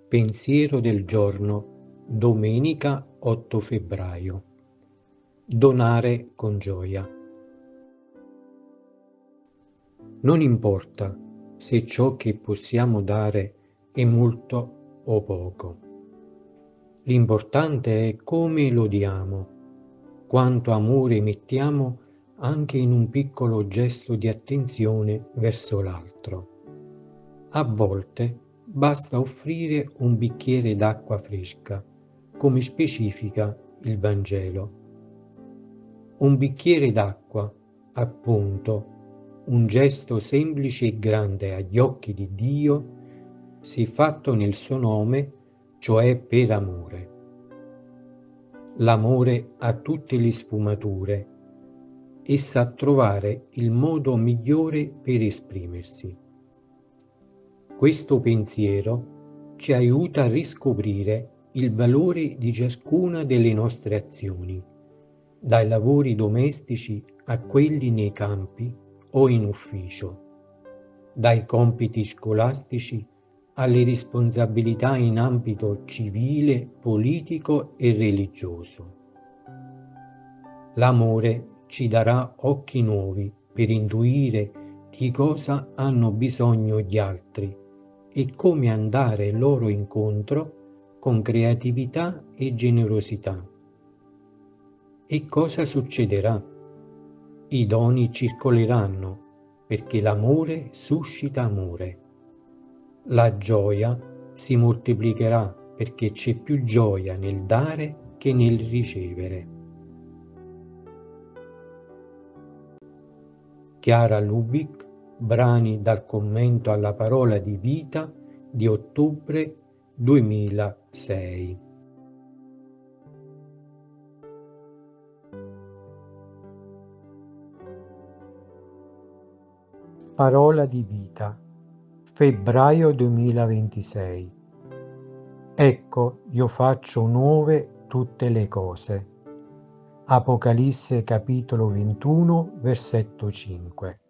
Pensiero del giorno, domenica 8 febbraio. Donare con gioia. Non importa se ciò che possiamo dare è molto o poco. L'importante è come lo diamo, quanto amore mettiamo anche in un piccolo gesto di attenzione verso l'altro. A volte basta offrire un bicchiere d'acqua fresca, come specifica il Vangelo. Un bicchiere d'acqua, appunto, un gesto semplice e grande agli occhi di Dio, se fatto nel suo nome, cioè per amore. L'amore ha tutte le sfumature e sa trovare il modo migliore per esprimersi. Questo pensiero ci aiuta a riscoprire il valore di ciascuna delle nostre azioni, dai lavori domestici a quelli nei campi o in ufficio, dai compiti scolastici alle responsabilità in ambito civile, politico e religioso. L'amore ci darà occhi nuovi per intuire di cosa hanno bisogno gli altri e come andare loro incontro con creatività e generosità. E cosa succederà? I doni circoleranno perché l'amore suscita amore. La gioia si moltiplicherà perché c'è più gioia nel dare che nel ricevere. Chiara Lubick, brani dal commento alla parola di vita di ottobre 2006. Parola di vita, febbraio 2026. Ecco, io faccio nuove tutte le cose. Apocalisse capitolo 21, versetto 5.